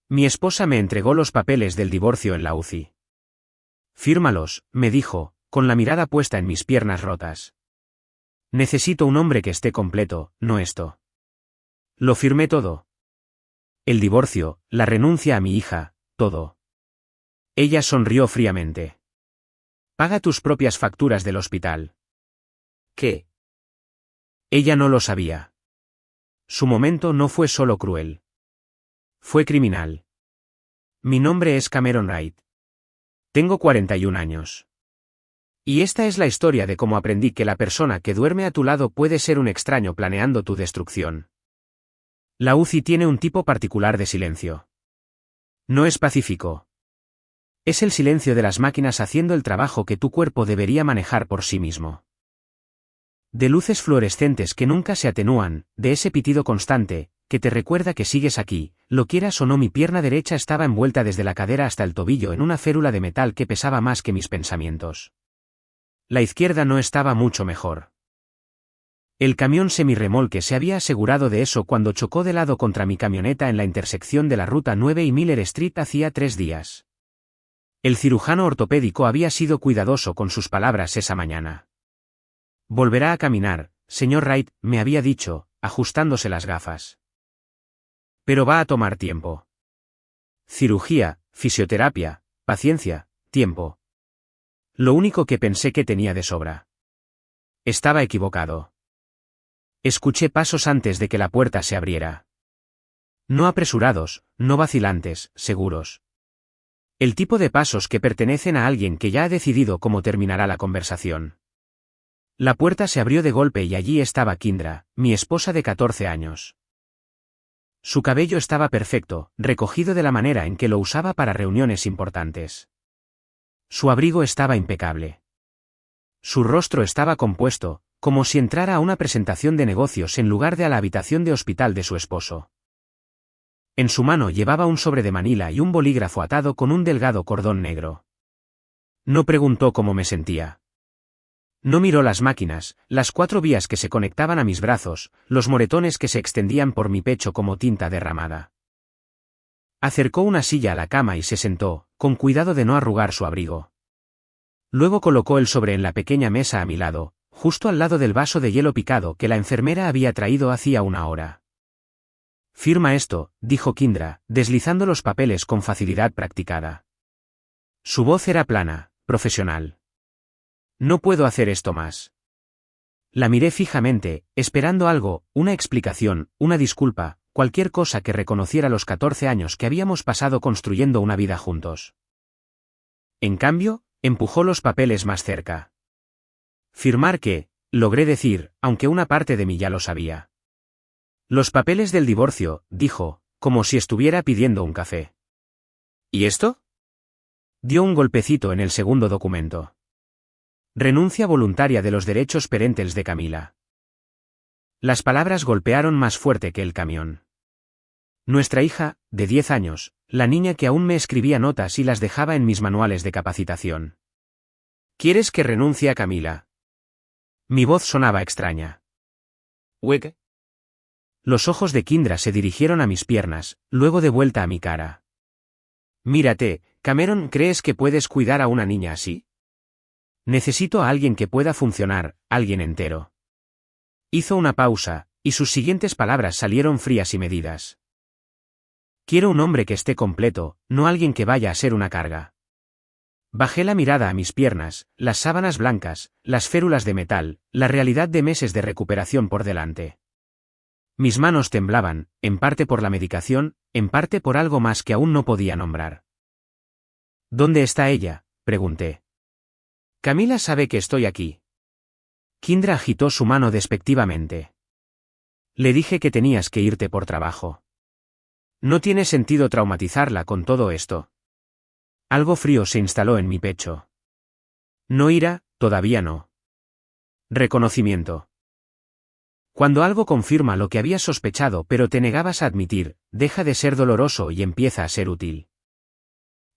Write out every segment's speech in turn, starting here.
Mi esposa me entregó los papeles del divorcio en la UCI. Fírmalos, me dijo, con la mirada puesta en mis piernas rotas. Necesito un hombre que esté completo, no esto. Lo firmé todo. El divorcio, la renuncia a mi hija, todo. Ella sonrió fríamente. Paga tus propias facturas del hospital. ¿Qué? Ella no lo sabía. Su momento no fue solo cruel. Fue criminal. Mi nombre es Cameron Wright. Tengo 41 años. Y esta es la historia de cómo aprendí que la persona que duerme a tu lado puede ser un extraño planeando tu destrucción. La UCI tiene un tipo particular de silencio. No es pacífico. Es el silencio de las máquinas haciendo el trabajo que tu cuerpo debería manejar por sí mismo. De luces fluorescentes que nunca se atenúan, de ese pitido constante, que te recuerda que sigues aquí, lo quieras o no. Mi pierna derecha estaba envuelta desde la cadera hasta el tobillo en una férula de metal que pesaba más que mis pensamientos. La izquierda no estaba mucho mejor. El camión semirremolque se había asegurado de eso cuando chocó de lado contra mi camioneta en la intersección de la Ruta 9 y Miller Street hacía 3 días. El cirujano ortopédico había sido cuidadoso con sus palabras esa mañana. Volverá a caminar, señor Wright, me había dicho, ajustándose las gafas. Pero va a tomar tiempo. Cirugía, fisioterapia, paciencia, tiempo. Lo único que pensé que tenía de sobra. Estaba equivocado. Escuché pasos antes de que la puerta se abriera. No apresurados, no vacilantes, seguros. El tipo de pasos que pertenecen a alguien que ya ha decidido cómo terminará la conversación. La puerta se abrió de golpe y allí estaba Kindra, mi esposa de 14 años. Su cabello estaba perfecto, recogido de la manera en que lo usaba para reuniones importantes. Su abrigo estaba impecable. Su rostro estaba compuesto, como si entrara a una presentación de negocios en lugar de a la habitación de hospital de su esposo. En su mano llevaba un sobre de manila y un bolígrafo atado con un delgado cordón negro. No preguntó cómo me sentía. No miró las máquinas, las 4 vías que se conectaban a mis brazos, los moretones que se extendían por mi pecho como tinta derramada. Acercó una silla a la cama y se sentó, con cuidado de no arrugar su abrigo. Luego colocó el sobre en la pequeña mesa a mi lado, justo al lado del vaso de hielo picado que la enfermera había traído hacía una hora. Firma esto, dijo Kindra, deslizando los papeles con facilidad practicada. Su voz era plana, profesional. No puedo hacer esto más. La miré fijamente, esperando algo, una explicación, una disculpa, cualquier cosa que reconociera los 14 años que habíamos pasado construyendo una vida juntos. En cambio, empujó los papeles más cerca. Firmar qué, logré decir, aunque una parte de mí ya lo sabía. Los papeles del divorcio, dijo, como si estuviera pidiendo un café. ¿Y esto? Dio un golpecito en el segundo documento. Renuncia voluntaria de los derechos parentales de Camila. Las palabras golpearon más fuerte que el camión. Nuestra hija, de 10 años, la niña que aún me escribía notas y las dejaba en mis manuales de capacitación. ¿Quieres que renuncie a Camila? Mi voz sonaba extraña. ¿Qué? Los ojos de Kindra se dirigieron a mis piernas, luego de vuelta a mi cara. Mírate, Cameron, ¿crees que puedes cuidar a una niña así? Necesito a alguien que pueda funcionar, alguien entero. Hizo una pausa, y sus siguientes palabras salieron frías y medidas. Quiero un hombre que esté completo, no alguien que vaya a ser una carga. Bajé la mirada a mis piernas, las sábanas blancas, las férulas de metal, la realidad de meses de recuperación por delante. Mis manos temblaban, en parte por la medicación, en parte por algo más que aún no podía nombrar. ¿Dónde está ella?, pregunté. Camila sabe que estoy aquí. Kindra agitó su mano despectivamente. Le dije que tenías que irte por trabajo. No tiene sentido traumatizarla con todo esto. Algo frío se instaló en mi pecho. No ira, todavía no. Reconocimiento. Cuando algo confirma lo que habías sospechado pero te negabas a admitir, deja de ser doloroso y empieza a ser útil.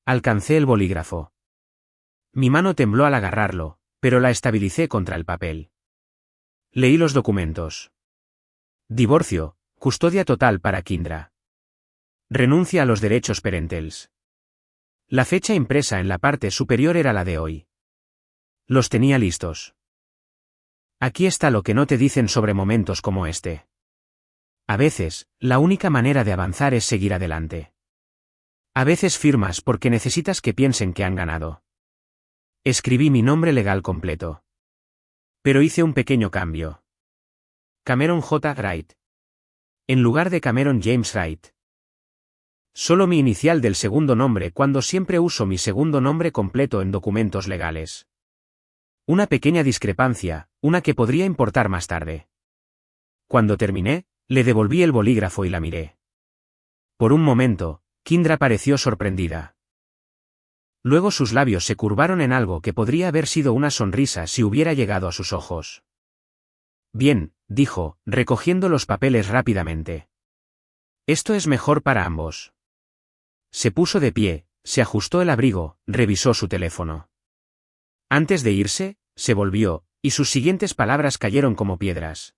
Alcancé el bolígrafo. Mi mano tembló al agarrarlo, pero la estabilicé contra el papel. Leí los documentos. Divorcio, custodia total para Kindra. Renuncia a los derechos parentales. La fecha impresa en la parte superior era la de hoy. Los tenía listos. Aquí está lo que no te dicen sobre momentos como este. A veces, la única manera de avanzar es seguir adelante. A veces firmas porque necesitas que piensen que han ganado. Escribí mi nombre legal completo. Pero hice un pequeño cambio. Cameron J. Wright. En lugar de Cameron James Wright. Solo mi inicial del segundo nombre cuando siempre uso mi segundo nombre completo en documentos legales. Una pequeña discrepancia, una que podría importar más tarde. Cuando terminé, le devolví el bolígrafo y la miré. Por un momento, Kindra pareció sorprendida. Luego sus labios se curvaron en algo que podría haber sido una sonrisa si hubiera llegado a sus ojos. Bien, dijo, recogiendo los papeles rápidamente. Esto es mejor para ambos. Se puso de pie, se ajustó el abrigo, revisó su teléfono. Antes de irse, se volvió, y sus siguientes palabras cayeron como piedras.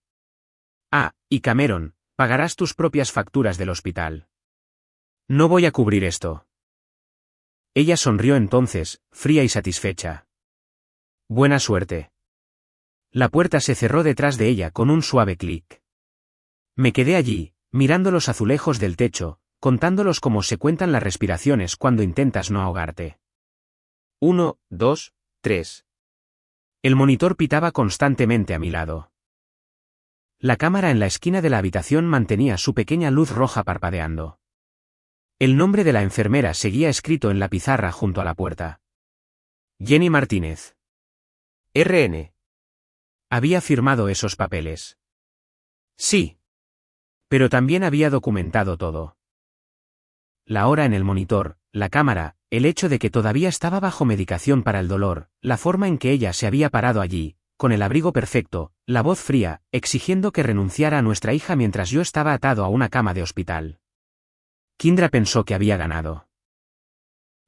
Ah, y Cameron, pagarás tus propias facturas del hospital. No voy a cubrir esto. Ella sonrió entonces, fría y satisfecha. Buena suerte. La puerta se cerró detrás de ella con un suave clic. Me quedé allí, mirando los azulejos del techo, contándolos como se cuentan las respiraciones cuando intentas no ahogarte. 1, 2, 3. El monitor pitaba constantemente a mi lado. La cámara en la esquina de la habitación mantenía su pequeña luz roja parpadeando. El nombre de la enfermera seguía escrito en la pizarra junto a la puerta. Jenny Martínez. RN. Había firmado esos papeles. Sí. Pero también había documentado todo. La hora en el monitor, la cámara, el hecho de que todavía estaba bajo medicación para el dolor, la forma en que ella se había parado allí, con el abrigo perfecto, la voz fría, exigiendo que renunciara a nuestra hija mientras yo estaba atado a una cama de hospital. Kindra pensó que había ganado.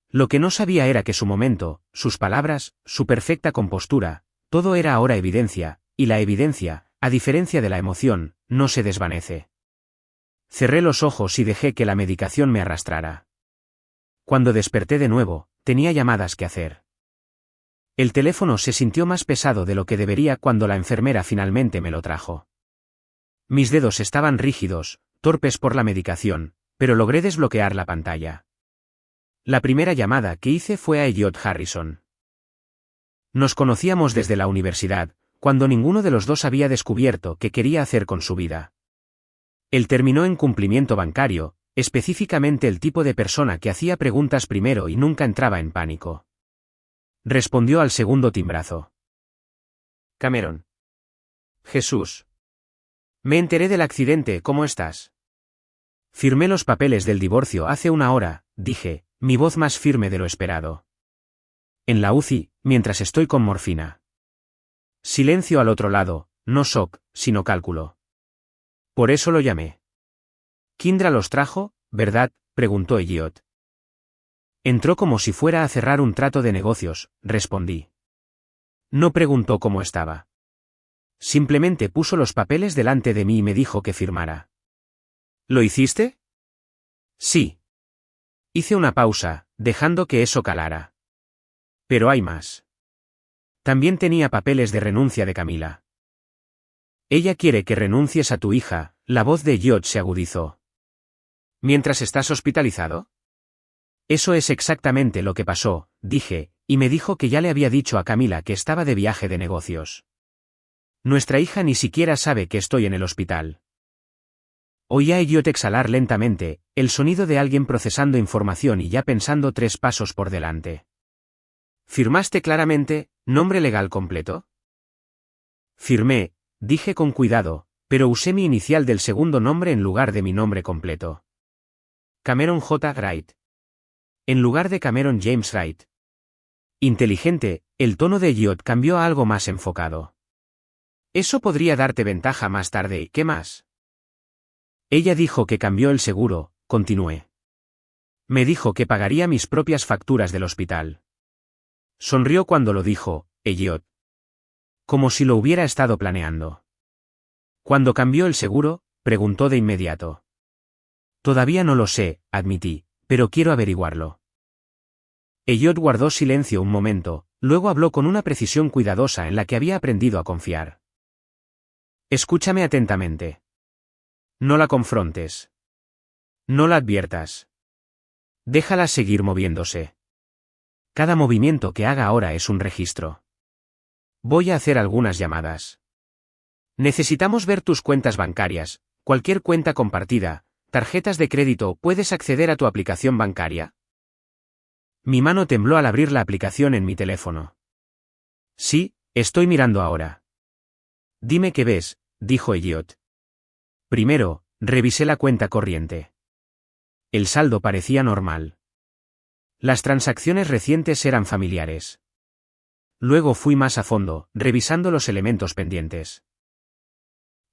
Lo que no sabía era que su momento, sus palabras, su perfecta compostura, todo era ahora evidencia, y la evidencia, a diferencia de la emoción, no se desvanece. Cerré los ojos y dejé que la medicación me arrastrara. Cuando desperté de nuevo, tenía llamadas que hacer. El teléfono se sintió más pesado de lo que debería cuando la enfermera finalmente me lo trajo. Mis dedos estaban rígidos, torpes por la medicación, pero logré desbloquear la pantalla. La primera llamada que hice fue a Elliot Harrison. Nos conocíamos desde la universidad, cuando ninguno de los dos había descubierto qué quería hacer con su vida. Él terminó en cumplimiento bancario, específicamente el tipo de persona que hacía preguntas primero y nunca entraba en pánico. Respondió al segundo timbrazo. Cameron. Jesús. Me enteré del accidente, ¿cómo estás? Firmé los papeles del divorcio hace una hora, dije, mi voz más firme de lo esperado. En la UCI, mientras estoy con morfina. Silencio al otro lado, no shock, sino cálculo. Por eso lo llamé. Kindra los trajo, ¿verdad?, preguntó Elliot. Entró como si fuera a cerrar un trato de negocios, respondí. No preguntó cómo estaba. Simplemente puso los papeles delante de mí y me dijo que firmara. ¿Lo hiciste? Sí. Hice una pausa, dejando que eso calara. Pero hay más. También tenía papeles de renuncia de Camila. Ella quiere que renuncies a tu hija, la voz de Elliot se agudizó. ¿Mientras estás hospitalizado? Eso es exactamente lo que pasó, dije, y me dijo que ya le había dicho a Camila que estaba de viaje de negocios. Nuestra hija ni siquiera sabe que estoy en el hospital. Oí a Elliot exhalar lentamente, el sonido de alguien procesando información y ya pensando 3 pasos por delante. ¿Firmaste claramente, nombre legal completo? Firmé, dije con cuidado, pero usé mi inicial del segundo nombre en lugar de mi nombre completo. Cameron J. Wright. En lugar de Cameron James Wright. Inteligente, el tono de Elliot cambió a algo más enfocado. Eso podría darte ventaja más tarde, ¿y qué más? Ella dijo que cambió el seguro, continué. Me dijo que pagaría mis propias facturas del hospital. Sonrió cuando lo dijo, Elliot. Como si lo hubiera estado planeando. ¿Cuándo cambió el seguro?, preguntó de inmediato. Todavía no lo sé, admití, pero quiero averiguarlo. Elliot guardó silencio un momento, luego habló con una precisión cuidadosa en la que había aprendido a confiar. Escúchame atentamente. No la confrontes. No la adviertas. Déjala seguir moviéndose. Cada movimiento que haga ahora es un registro. Voy a hacer algunas llamadas. Necesitamos ver tus cuentas bancarias, cualquier cuenta compartida, tarjetas de crédito. ¿Puedes acceder a tu aplicación bancaria? Mi mano tembló al abrir la aplicación en mi teléfono. Sí, estoy mirando ahora. Dime qué ves, dijo Elliot. Primero, revisé la cuenta corriente. El saldo parecía normal. Las transacciones recientes eran familiares. Luego fui más a fondo, revisando los elementos pendientes.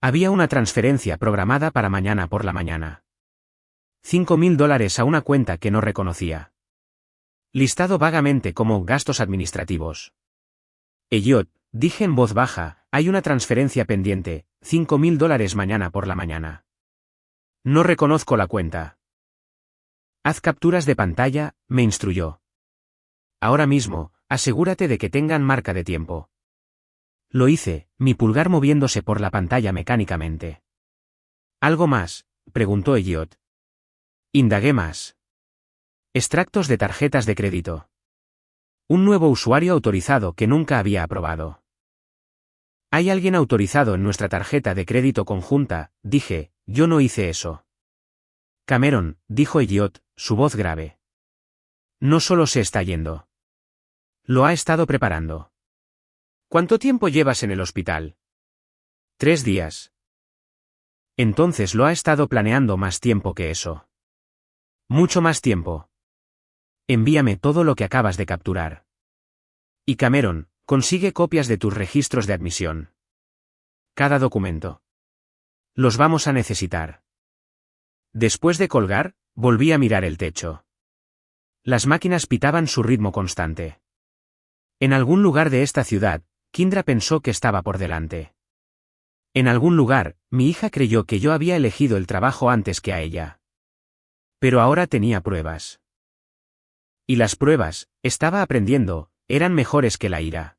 Había una transferencia programada para mañana por la mañana. $5.000 a una cuenta que no reconocía. Listado vagamente como gastos administrativos. Elliot, dije en voz baja, hay una transferencia pendiente, $5.000 mañana por la mañana. No reconozco la cuenta. Haz capturas de pantalla, me instruyó. Ahora mismo, asegúrate de que tengan marca de tiempo. Lo hice, mi pulgar moviéndose por la pantalla mecánicamente. ¿Algo más?, preguntó Elliot. Indagué más. Extractos de tarjetas de crédito. Un nuevo usuario autorizado que nunca había aprobado. Hay alguien autorizado en nuestra tarjeta de crédito conjunta, dije, yo no hice eso. Cameron, dijo Elliot, su voz grave. No solo se está yendo. Lo ha estado preparando. ¿Cuánto tiempo llevas en el hospital? 3 días. Entonces lo ha estado planeando más tiempo que eso. Mucho más tiempo. Envíame todo lo que acabas de capturar. Y Cameron, consigue copias de tus registros de admisión. Cada documento. Los vamos a necesitar. Después de colgar, volví a mirar el techo. Las máquinas pitaban su ritmo constante. En algún lugar de esta ciudad, Kindra pensó que estaba por delante. En algún lugar, mi hija creyó que yo había elegido el trabajo antes que a ella. Pero ahora tenía pruebas. Y las pruebas, estaba aprendiendo, eran mejores que la ira.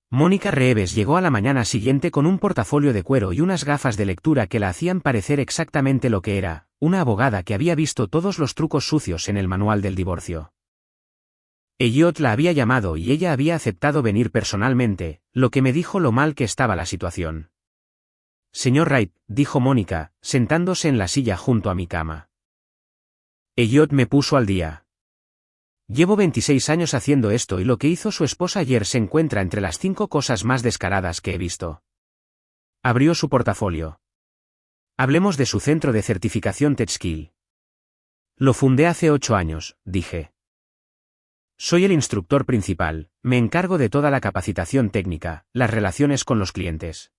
Mónica Reeves llegó a la mañana siguiente con un portafolio de cuero y unas gafas de lectura que la hacían parecer exactamente lo que era, una abogada que había visto todos los trucos sucios en el manual del divorcio. Elliot la había llamado y ella había aceptado venir personalmente, lo que me dijo lo mal que estaba la situación. Señor Wright, dijo Mónica, sentándose en la silla junto a mi cama. Elliot me puso al día. Llevo 26 años haciendo esto y lo que hizo su esposa ayer se encuentra entre las 5 cosas más descaradas que he visto. Abrió su portafolio. Hablemos de su centro de certificación TechSkill. Lo fundé hace 8 años, dije. Soy el instructor principal, me encargo de toda la capacitación técnica, las relaciones con los clientes.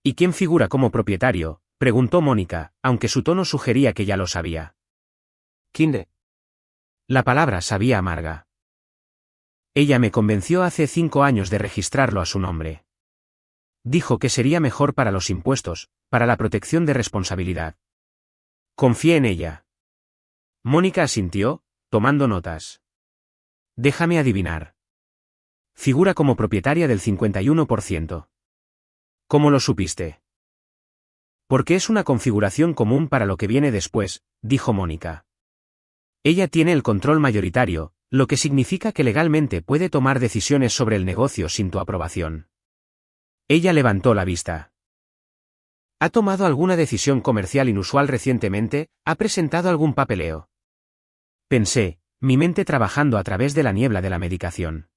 ¿Y quién figura como propietario?, preguntó Mónica, aunque su tono sugería que ya lo sabía. Kindra. La palabra sabía amarga. Ella me convenció hace 5 años de registrarlo a su nombre. Dijo que sería mejor para los impuestos, para la protección de responsabilidad. Confié en ella. Mónica asintió, tomando notas. Déjame adivinar. Figura como propietaria del 51%. ¿Cómo lo supiste? Porque es una configuración común para lo que viene después, dijo Mónica. Ella tiene el control mayoritario, lo que significa que legalmente puede tomar decisiones sobre el negocio sin tu aprobación. Ella levantó la vista. ¿Ha tomado alguna decisión comercial inusual recientemente? ¿Ha presentado algún papeleo? Pensé, mi mente trabajando a través de la niebla de la medicación.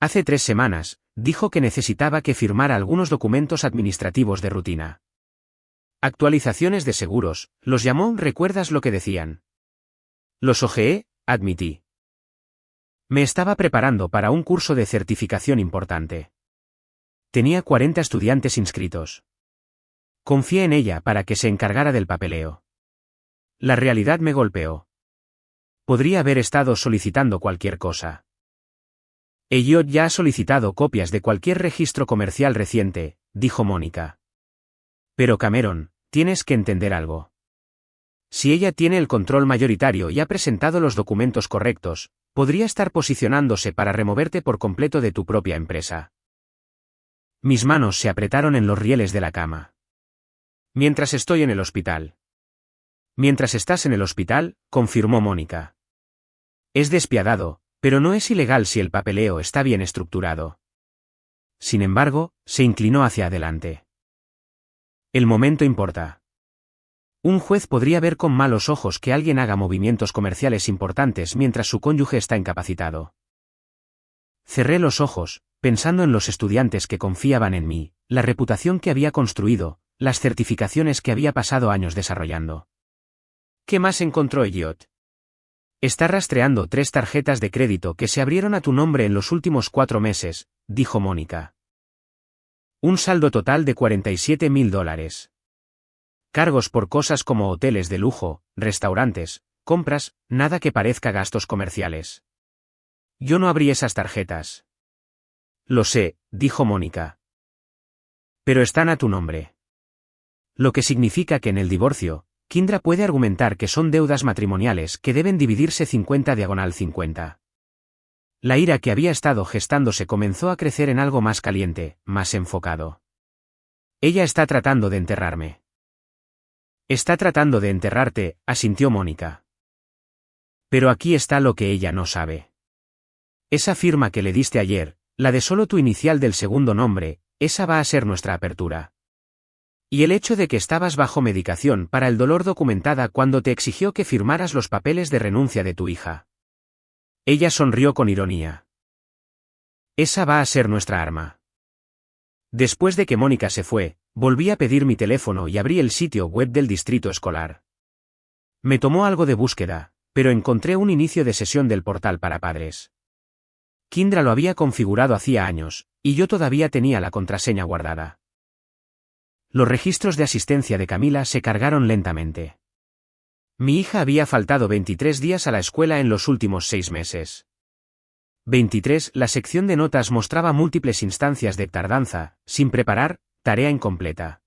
Hace 3 semanas, dijo que necesitaba que firmara algunos documentos administrativos de rutina. Actualizaciones de seguros, los llamó. ¿Recuerdas lo que decían? Los ojeé, admití. Me estaba preparando para un curso de certificación importante. Tenía 40 estudiantes inscritos. Confié en ella para que se encargara del papeleo. La realidad me golpeó. Podría haber estado solicitando cualquier cosa. Elliot ya ha solicitado copias de cualquier registro comercial reciente, dijo Mónica. Pero Cameron, tienes que entender algo. Si ella tiene el control mayoritario y ha presentado los documentos correctos, podría estar posicionándose para removerte por completo de tu propia empresa. Mis manos se apretaron en los rieles de la cama. Mientras estoy en el hospital. Mientras estás en el hospital, confirmó Mónica. Es despiadado, pero no es ilegal si el papeleo está bien estructurado. Sin embargo, se inclinó hacia adelante. El momento importa. Un juez podría ver con malos ojos que alguien haga movimientos comerciales importantes mientras su cónyuge está incapacitado. Cerré los ojos, pensando en los estudiantes que confiaban en mí, la reputación que había construido, las certificaciones que había pasado años desarrollando. ¿Qué más encontró Elliot? Está rastreando 3 tarjetas de crédito que se abrieron a tu nombre en los últimos 4 meses, dijo Mónica. Un saldo total de $47.000. Cargos por cosas como hoteles de lujo, restaurantes, compras, nada que parezca gastos comerciales. Yo no abrí esas tarjetas. Lo sé, dijo Mónica. Pero están a tu nombre. Lo que significa que en el divorcio, Kindra puede argumentar que son deudas matrimoniales que deben dividirse 50/50. La ira que había estado gestándose comenzó a crecer en algo más caliente, más enfocado. Ella está tratando de enterrarme. Está tratando de enterrarte, asintió Mónica. Pero aquí está lo que ella no sabe. Esa firma que le diste ayer, la de solo tu inicial del segundo nombre, esa va a ser nuestra apertura. Y el hecho de que estabas bajo medicación para el dolor documentada cuando te exigió que firmaras los papeles de renuncia de tu hija. Ella sonrió con ironía. Esa va a ser nuestra arma. Después de que Mónica se fue, volví a pedir mi teléfono y abrí el sitio web del distrito escolar. Me tomó algo de búsqueda, pero encontré un inicio de sesión del portal para padres. Kindra lo había configurado hacía años, y yo todavía tenía la contraseña guardada. Los registros de asistencia de Camila se cargaron lentamente. Mi hija había faltado 23 días a la escuela en los últimos 6 meses. 23. La sección de notas mostraba múltiples instancias de tardanza, sin preparar, tarea incompleta.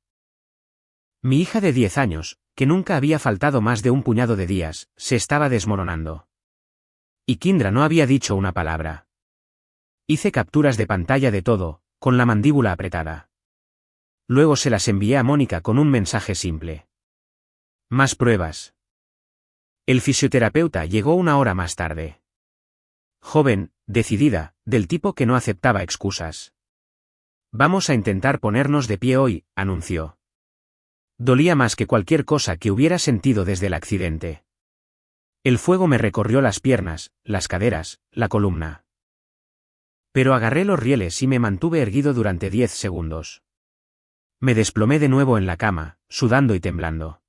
Mi hija de 10 años, que nunca había faltado más de un puñado de días, se estaba desmoronando. Y Kindra no había dicho una palabra. Hice capturas de pantalla de todo, con la mandíbula apretada. Luego se las envié a Mónica con un mensaje simple. Más pruebas. El fisioterapeuta llegó 1 hora más tarde. Joven, decidida, del tipo que no aceptaba excusas. Vamos a intentar ponernos de pie hoy, anunció. Dolía más que cualquier cosa que hubiera sentido desde el accidente. El fuego me recorrió las piernas, las caderas, la columna. Pero agarré los rieles y me mantuve erguido durante 10 segundos. Me desplomé de nuevo en la cama, sudando y temblando.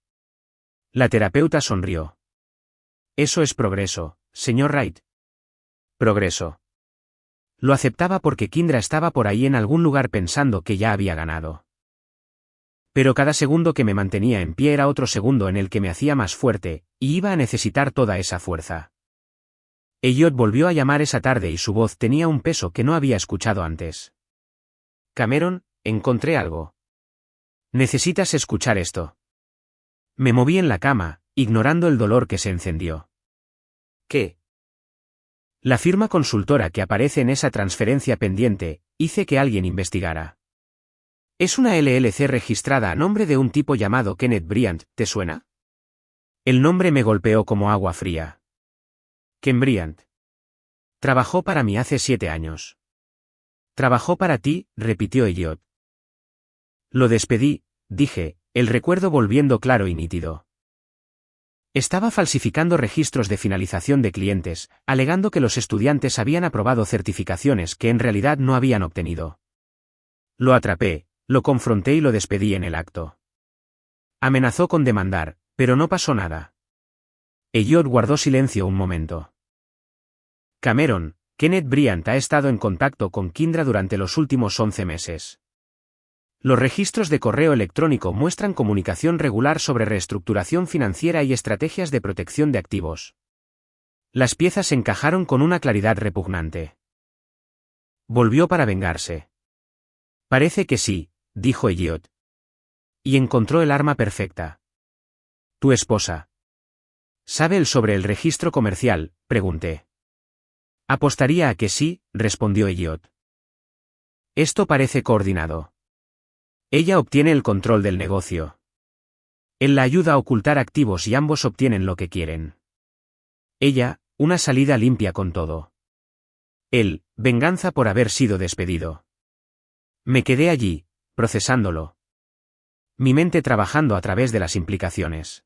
La terapeuta sonrió. Eso es progreso, señor Wright. Progreso. Lo aceptaba porque Kindra estaba por ahí en algún lugar pensando que ya había ganado. Pero cada segundo que me mantenía en pie era otro segundo en el que me hacía más fuerte, y iba a necesitar toda esa fuerza. Elliot volvió a llamar esa tarde y su voz tenía un peso que no había escuchado antes. Cameron, encontré algo. Necesitas escuchar esto. Me moví en la cama, ignorando el dolor que se encendió. ¿Qué? La firma consultora que aparece en esa transferencia pendiente, hice que alguien investigara. Es una LLC registrada a nombre de un tipo llamado Kenneth Bryant, ¿te suena? El nombre me golpeó como agua fría. Ken Bryant. Trabajó para mí hace 7 años. Trabajó para ti, repitió Elliot. Lo despedí, dije, el recuerdo volviendo claro y nítido. Estaba falsificando registros de finalización de clientes, alegando que los estudiantes habían aprobado certificaciones que en realidad no habían obtenido. Lo atrapé, lo confronté y lo despedí en el acto. Amenazó con demandar, pero no pasó nada. Elliot guardó silencio un momento. Cameron, Kenneth Bryant ha estado en contacto con Kindra durante los últimos 11 meses. Los registros de correo electrónico muestran comunicación regular sobre reestructuración financiera y estrategias de protección de activos. Las piezas encajaron con una claridad repugnante. Volvió para vengarse. Parece que sí, dijo Elliot. Y encontró el arma perfecta. Tu esposa. ¿Sabe él sobre el registro comercial?, pregunté. Apostaría a que sí, respondió Elliot. Esto parece coordinado. Ella obtiene el control del negocio. Él la ayuda a ocultar activos y ambos obtienen lo que quieren. Ella, una salida limpia con todo. Él, venganza por haber sido despedido. Me quedé allí, procesándolo. Mi mente trabajando a través de las implicaciones.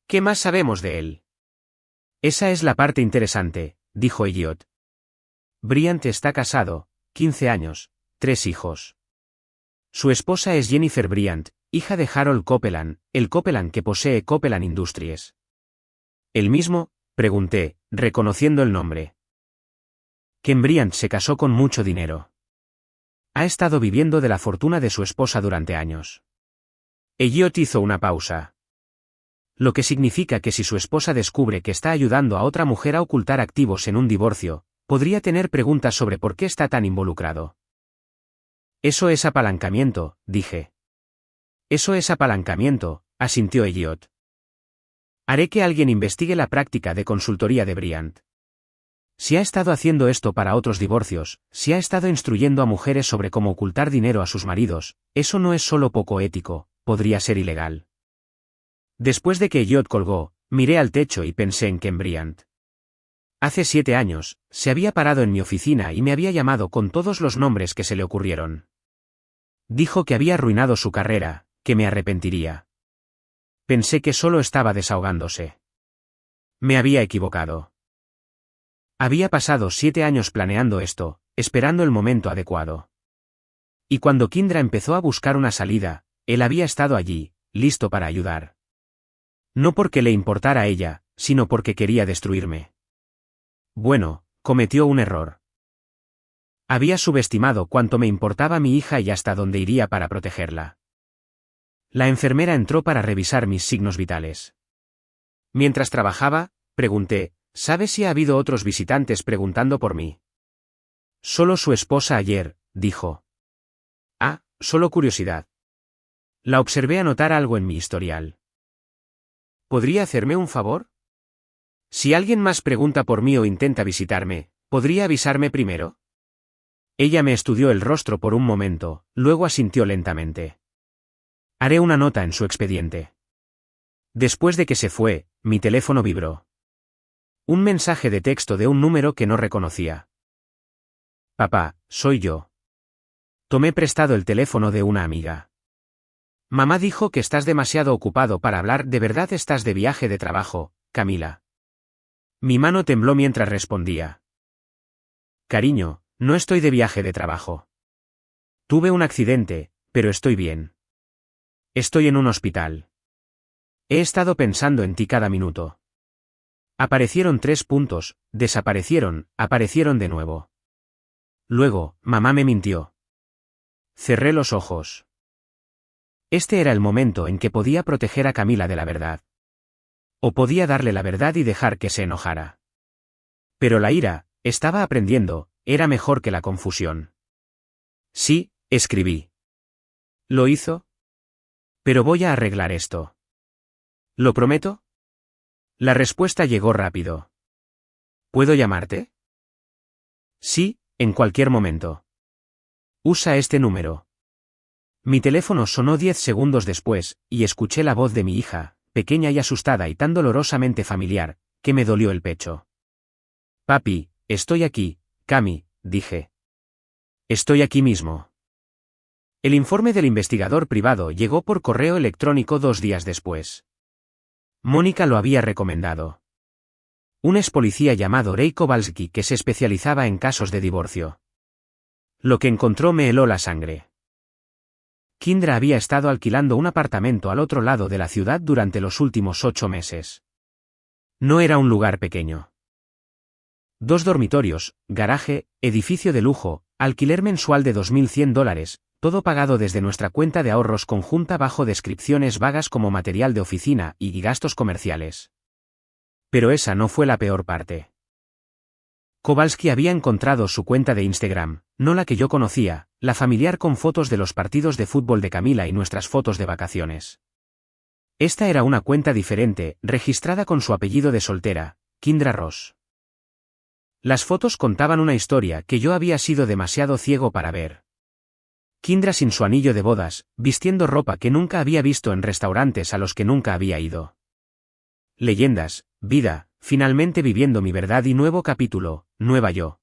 ¿Qué más sabemos de él? Esa es la parte interesante, dijo Elliot. Bryant está casado, 15 años, 3 hijos. Su esposa es Jennifer Bryant, hija de Harold Copeland, el Copeland que posee Copeland Industries. ¿El mismo?, pregunté, reconociendo el nombre. Ken Bryant se casó con mucho dinero. Ha estado viviendo de la fortuna de su esposa durante años. Elliot hizo una pausa. Lo que significa que si su esposa descubre que está ayudando a otra mujer a ocultar activos en un divorcio, podría tener preguntas sobre por qué está tan involucrado. Eso es apalancamiento, dije. Eso es apalancamiento, asintió Elliot. Haré que alguien investigue la práctica de consultoría de Bryant. Si ha estado haciendo esto para otros divorcios, si ha estado instruyendo a mujeres sobre cómo ocultar dinero a sus maridos, eso no es solo poco ético, podría ser ilegal. Después de que Elliot colgó, miré al techo y pensé en Ken Bryant. Hace 7 años, se había parado en mi oficina y me había llamado con todos los nombres que se le ocurrieron. Dijo que había arruinado su carrera, que me arrepentiría. Pensé que solo estaba desahogándose. Me había equivocado. Había pasado 7 años planeando esto, esperando el momento adecuado. Y cuando Kindra empezó a buscar una salida, él había estado allí, listo para ayudar. No porque le importara a ella, sino porque quería destruirme. Bueno, cometió un error. Había subestimado cuánto me importaba mi hija y hasta dónde iría para protegerla. La enfermera entró para revisar mis signos vitales. Mientras trabajaba, pregunté, ¿sabe si ha habido otros visitantes preguntando por mí? Solo su esposa ayer, dijo. Ah, solo curiosidad. La observé anotar algo en mi historial. ¿Podría hacerme un favor? Si alguien más pregunta por mí o intenta visitarme, ¿podría avisarme primero? Ella me estudió el rostro por un momento, luego asintió lentamente. Haré una nota en su expediente. Después de que se fue, mi teléfono vibró. Un mensaje de texto de un número que no reconocía. Papá, soy yo. Tomé prestado el teléfono de una amiga. Mamá dijo que estás demasiado ocupado para hablar. ¿De verdad estás de viaje de trabajo, Camila? Mi mano tembló mientras respondía. Cariño, no estoy de viaje de trabajo. Tuve un accidente, pero estoy bien. Estoy en un hospital. He estado pensando en ti cada minuto. Aparecieron 3 puntos, desaparecieron, aparecieron de nuevo. Luego, mamá me mintió. Cerré los ojos. Este era el momento en que podía proteger a Camila de la verdad. O podía darle la verdad y dejar que se enojara. Pero la ira, estaba aprendiendo, era mejor que la confusión. Sí, escribí. ¿Lo hizo? Pero voy a arreglar esto. ¿Lo prometo? La respuesta llegó rápido. ¿Puedo llamarte? Sí, en cualquier momento. Usa este número. Mi teléfono sonó 10 segundos después, y escuché la voz de mi hija, pequeña y asustada y tan dolorosamente familiar, que me dolió el pecho. Papi, estoy aquí, Cami, dije. Estoy aquí mismo. El informe del investigador privado llegó por correo electrónico 2 días después. Mónica lo había recomendado. Un ex policía llamado Ray Kowalski que se especializaba en casos de divorcio. Lo que encontró me heló la sangre. Kindra había estado alquilando un apartamento al otro lado de la ciudad durante los últimos 8 meses. No era un lugar pequeño. 2 dormitorios, garaje, edificio de lujo, alquiler mensual de $2.100, todo pagado desde nuestra cuenta de ahorros conjunta bajo descripciones vagas como material de oficina y gastos comerciales. Pero esa no fue la peor parte. Kowalski había encontrado su cuenta de Instagram, no la que yo conocía, la familiar con fotos de los partidos de fútbol de Camila y nuestras fotos de vacaciones. Esta era una cuenta diferente, registrada con su apellido de soltera, Kindra Ross. Las fotos contaban una historia que yo había sido demasiado ciego para ver. Kindra sin su anillo de bodas, vistiendo ropa que nunca había visto en restaurantes a los que nunca había ido. Leyendas, vida, finalmente viviendo mi verdad y nuevo capítulo, nueva yo.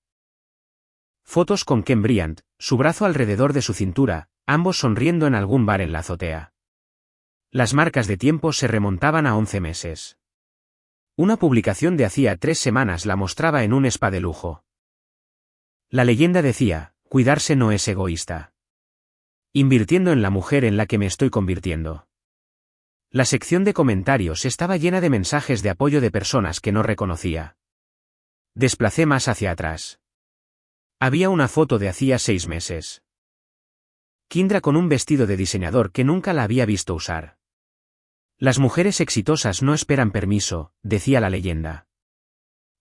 Fotos con Ken Bryant, su brazo alrededor de su cintura, ambos sonriendo en algún bar en la azotea. Las marcas de tiempo se remontaban a 11 meses. Una publicación de hacía 3 semanas la mostraba en un spa de lujo. La leyenda decía, cuidarse no es egoísta. Invirtiendo en la mujer en la que me estoy convirtiendo. La sección de comentarios estaba llena de mensajes de apoyo de personas que no reconocía. Desplacé más hacia atrás. Había una foto de hacía 6 meses. Kindra con un vestido de diseñador que nunca la había visto usar. Las mujeres exitosas no esperan permiso, decía la leyenda.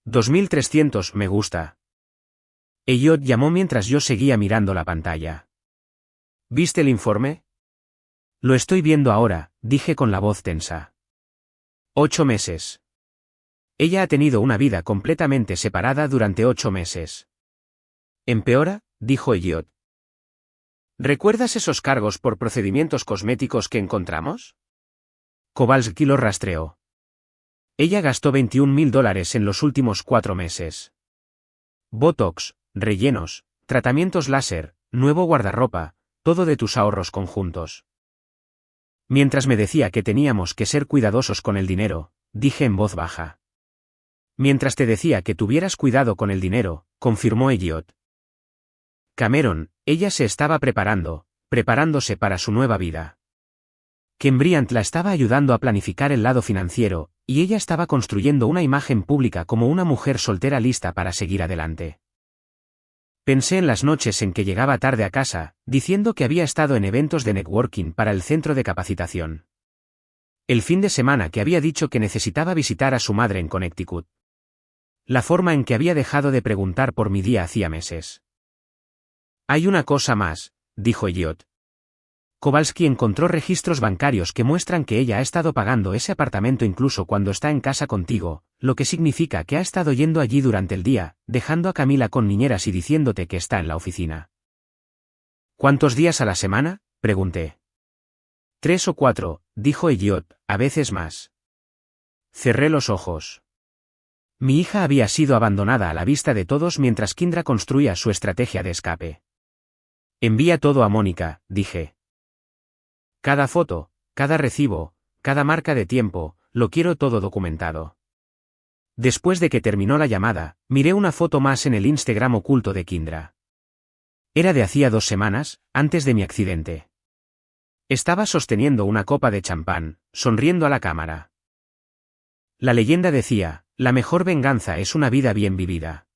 2300 me gusta. Elliot llamó mientras yo seguía mirando la pantalla. ¿Viste el informe? Lo estoy viendo ahora, dije con la voz tensa. 8 meses. Ella ha tenido una vida completamente separada durante 8 meses. ¿Empeora?, dijo Elliot. ¿Recuerdas esos cargos por procedimientos cosméticos que encontramos? Kowalski lo rastreó. Ella gastó $21.000 en los últimos 4 meses. Botox, rellenos, tratamientos láser, nuevo guardarropa, todo de tus ahorros conjuntos. Mientras me decía que teníamos que ser cuidadosos con el dinero, dije en voz baja. Mientras te decía que tuvieras cuidado con el dinero, confirmó Elliot. Cameron, ella se estaba preparándose para su nueva vida. Ken Bryant la estaba ayudando a planificar el lado financiero, y ella estaba construyendo una imagen pública como una mujer soltera lista para seguir adelante. Pensé en las noches en que llegaba tarde a casa, diciendo que había estado en eventos de networking para el centro de capacitación. El fin de semana que había dicho que necesitaba visitar a su madre en Connecticut. La forma en que había dejado de preguntar por mi día hacía meses. Hay una cosa más, dijo Elliot. Kowalski encontró registros bancarios que muestran que ella ha estado pagando ese apartamento incluso cuando está en casa contigo, lo que significa que ha estado yendo allí durante el día, dejando a Camila con niñeras y diciéndote que está en la oficina. ¿Cuántos días a la semana?, pregunté. 3 o 4, dijo Elliot, a veces más. Cerré los ojos. Mi hija había sido abandonada a la vista de todos mientras Kindra construía su estrategia de escape. Envía todo a Mónica, dije. Cada foto, cada recibo, cada marca de tiempo, lo quiero todo documentado. Después de que terminó la llamada, miré una foto más en el Instagram oculto de Kindra. Era de hacía 2 semanas, antes de mi accidente. Estaba sosteniendo una copa de champán, sonriendo a la cámara. La leyenda decía, la mejor venganza es una vida bien vivida.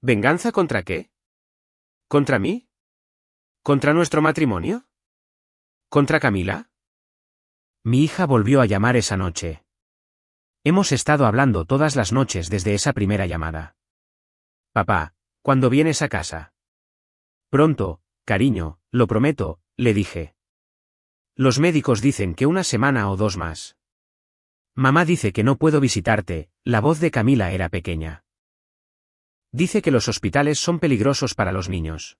¿Venganza contra qué? ¿Contra mí? ¿Contra nuestro matrimonio? ¿Contra Camila? Mi hija volvió a llamar esa noche. Hemos estado hablando todas las noches desde esa primera llamada. Papá, ¿cuándo vienes a casa? Pronto, cariño, lo prometo, le dije. Los médicos dicen que 1 semana o 2 más. Mamá dice que no puedo visitarte, la voz de Camila era pequeña. Dice que los hospitales son peligrosos para los niños.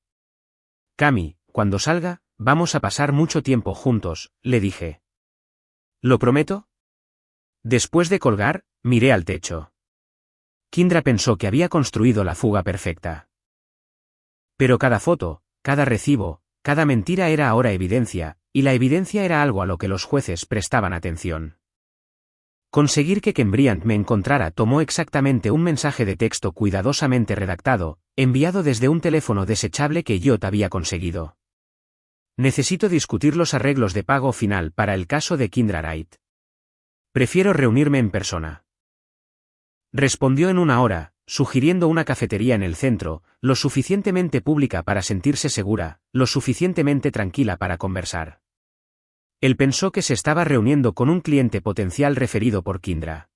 Cami, cuando salga, vamos a pasar mucho tiempo juntos, le dije. ¿Lo prometo? Después de colgar, miré al techo. Kindra pensó que había construido la fuga perfecta. Pero cada foto, cada recibo, cada mentira era ahora evidencia, y la evidencia era algo a lo que los jueces prestaban atención. Conseguir que Ken Bryant me encontrara tomó exactamente un mensaje de texto cuidadosamente redactado, enviado desde un teléfono desechable que yo había conseguido. Necesito discutir los arreglos de pago final para el caso de Kindra Wright. Prefiero reunirme en persona. Respondió en 1 hora, sugiriendo una cafetería en el centro, lo suficientemente pública para sentirse segura, lo suficientemente tranquila para conversar. Él pensó que se estaba reuniendo con un cliente potencial referido por Kindra.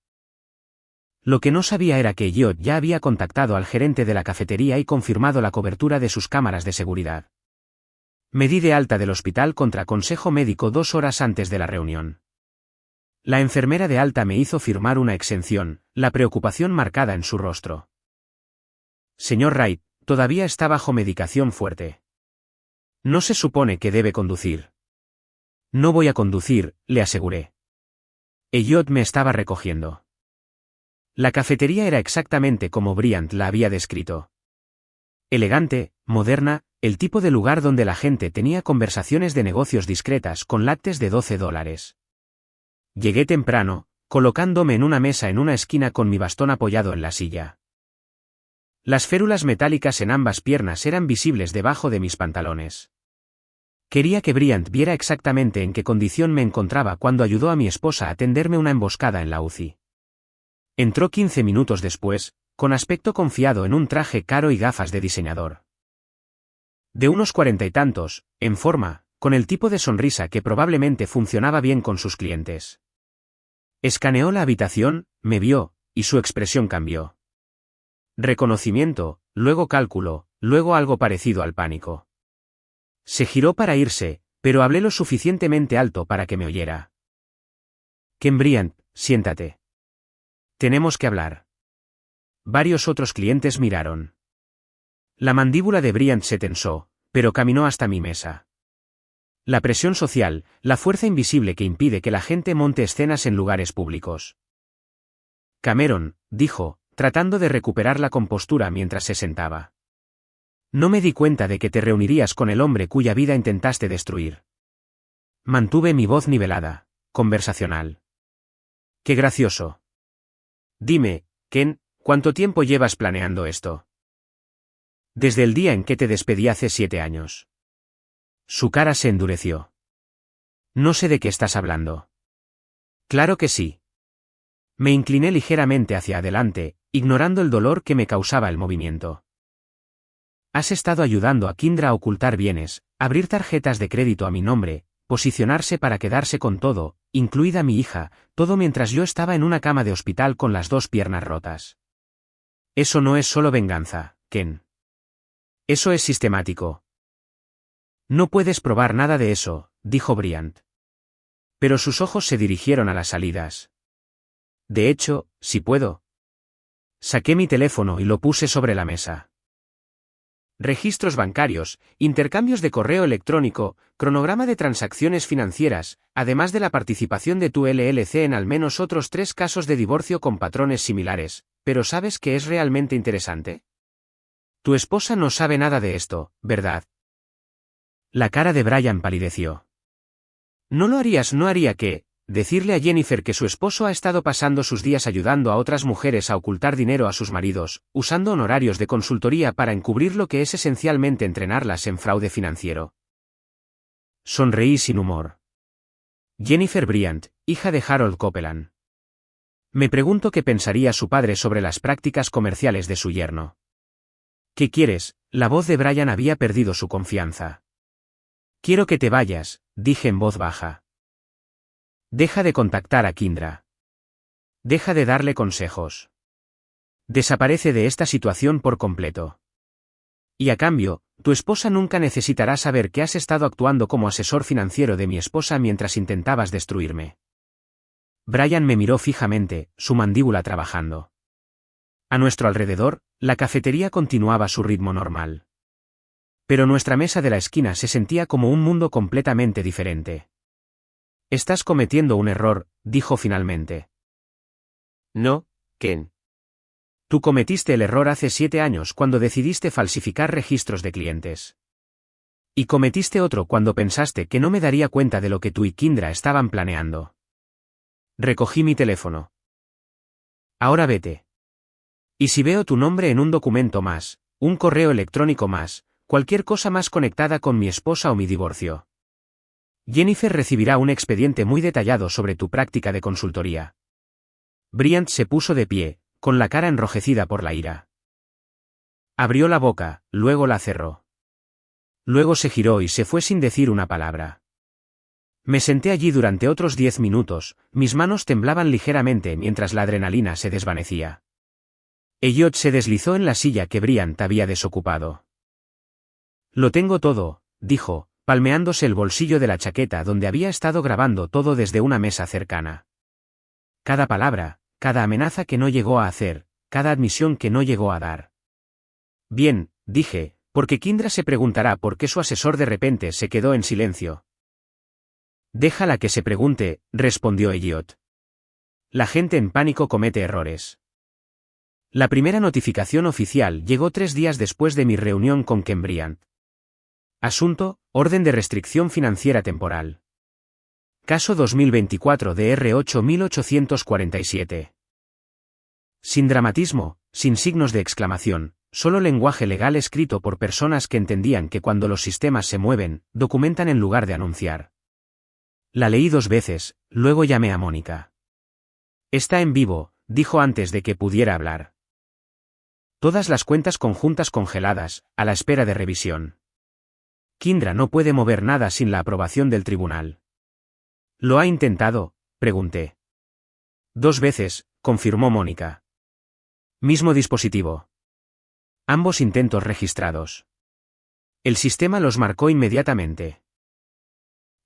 Lo que no sabía era que yo ya había contactado al gerente de la cafetería y confirmado la cobertura de sus cámaras de seguridad. Me di de alta del hospital contra consejo médico 2 horas antes de la reunión. La enfermera de alta me hizo firmar una exención, la preocupación marcada en su rostro. Señor Wright, todavía está bajo medicación fuerte. No se supone que debe conducir. No voy a conducir, le aseguré. Elliot me estaba recogiendo. La cafetería era exactamente como Bryant la había descrito. Elegante, moderna, el tipo de lugar donde la gente tenía conversaciones de negocios discretas con lattes de $12. Llegué temprano, colocándome en una mesa en una esquina con mi bastón apoyado en la silla. Las férulas metálicas en ambas piernas eran visibles debajo de mis pantalones. Quería que Bryant viera exactamente en qué condición me encontraba cuando ayudó a mi esposa a tenderme una emboscada en la UCI. Entró 15 minutos después, con aspecto confiado en un traje caro y gafas de diseñador. De unos 40 y tantos, en forma, con el tipo de sonrisa que probablemente funcionaba bien con sus clientes. Escaneó la habitación, me vio, y su expresión cambió. Reconocimiento, luego cálculo, luego algo parecido al pánico. Se giró para irse, pero hablé lo suficientemente alto para que me oyera. Ken Bryant, siéntate. Tenemos que hablar. Varios otros clientes miraron. La mandíbula de Bryant se tensó, pero caminó hasta mi mesa. La presión social, la fuerza invisible que impide que la gente monte escenas en lugares públicos. Cameron, dijo, tratando de recuperar la compostura mientras se sentaba. No me di cuenta de que te reunirías con el hombre cuya vida intentaste destruir. Mantuve mi voz nivelada, conversacional. Qué gracioso. Dime, Ken, ¿cuánto tiempo llevas planeando esto? Desde el día en que te despedí hace 7 años. Su cara se endureció. No sé de qué estás hablando. Claro que sí. Me incliné ligeramente hacia adelante, ignorando el dolor que me causaba el movimiento. Has estado ayudando a Kyndra a ocultar bienes, abrir tarjetas de crédito a mi nombre, posicionarse para quedarse con todo, incluida mi hija, todo mientras yo estaba en una cama de hospital con las 2 piernas rotas. Eso no es solo venganza, Ken. Eso es sistemático. No puedes probar nada de eso, dijo Bryant. Pero sus ojos se dirigieron a las salidas. De hecho, si puedo. Saqué mi teléfono y lo puse sobre la mesa. Registros bancarios, intercambios de correo electrónico, cronograma de transacciones financieras, además de la participación de tu LLC en al menos otros 3 casos de divorcio con patrones similares, pero ¿sabes qué es realmente interesante? Tu esposa no sabe nada de esto, ¿verdad? La cara de Brian palideció. No haría que, decirle a Jennifer que su esposo ha estado pasando sus días ayudando a otras mujeres a ocultar dinero a sus maridos, usando honorarios de consultoría para encubrir lo que es esencialmente entrenarlas en fraude financiero. Sonreí sin humor. Jennifer Bryant, hija de Harold Copeland. Me pregunto qué pensaría su padre sobre las prácticas comerciales de su yerno. ¿Qué quieres? La voz de Brian había perdido su confianza. Quiero que te vayas, dije en voz baja. Deja de contactar a Kyndra. Deja de darle consejos. Desaparece de esta situación por completo. Y a cambio, tu esposa nunca necesitará saber que has estado actuando como asesor financiero de mi esposa mientras intentabas destruirme. Brian me miró fijamente, su mandíbula trabajando. A nuestro alrededor, la cafetería continuaba su ritmo normal. Pero nuestra mesa de la esquina se sentía como un mundo completamente diferente. Estás cometiendo un error, dijo finalmente. No, Ken. Tú cometiste el error hace 7 años cuando decidiste falsificar registros de clientes. Y cometiste otro cuando pensaste que no me daría cuenta de lo que tú y Kyndra estaban planeando. Recogí mi teléfono. Ahora vete. Y si veo tu nombre en un documento más, un correo electrónico más, cualquier cosa más conectada con mi esposa o mi divorcio. Jennifer recibirá un expediente muy detallado sobre tu práctica de consultoría. Bryant se puso de pie, con la cara enrojecida por la ira. Abrió la boca, luego la cerró. Luego se giró y se fue sin decir una palabra. Me senté allí durante otros 10 minutos, mis manos temblaban ligeramente mientras la adrenalina se desvanecía. Elliot se deslizó en la silla que Bryant había desocupado. Lo tengo todo, dijo, palmeándose el bolsillo de la chaqueta donde había estado grabando todo desde una mesa cercana. cada palabra, cada amenaza que no llegó a hacer, cada admisión que no llegó a dar. Bien, dije, porque Kindra se preguntará por qué su asesor de repente se quedó en silencio. Déjala que se pregunte, respondió Elliot. La gente en pánico comete errores. La primera notificación oficial llegó 3 días después de mi reunión con Cambrian. Asunto: orden de restricción financiera temporal. Caso 2024 de R8847. Sin dramatismo, sin signos de exclamación, solo lenguaje legal escrito por personas que entendían que cuando los sistemas se mueven, documentan en lugar de anunciar. La leí 2 veces, luego llamé a Mónica. Está en vivo, dijo antes de que pudiera hablar. Todas las cuentas conjuntas congeladas, a la espera de revisión. Kindra no puede mover nada sin la aprobación del tribunal. ¿Lo ha intentado?, pregunté. 2 veces, confirmó Mónica. Mismo dispositivo. Ambos intentos registrados. El sistema los marcó inmediatamente.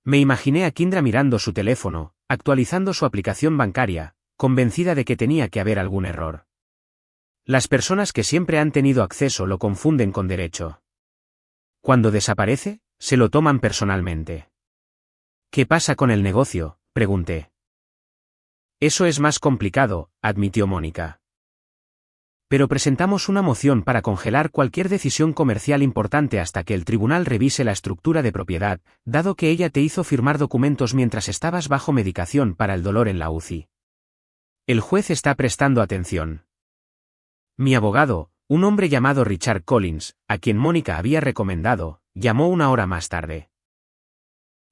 Me imaginé a Kindra mirando su teléfono, actualizando su aplicación bancaria, convencida de que tenía que haber algún error. Las personas que siempre han tenido acceso lo confunden con derecho. Cuando desaparece, se lo toman personalmente. ¿Qué pasa con el negocio?, pregunté. Eso es más complicado, admitió Mónica. Pero presentamos una moción para congelar cualquier decisión comercial importante hasta que el tribunal revise la estructura de propiedad, dado que ella te hizo firmar documentos mientras estabas bajo medicación para el dolor en la UCI. El juez está prestando atención. Mi abogado, un hombre llamado Richard Collins, a quien Mónica había recomendado, llamó 1 hora más tarde.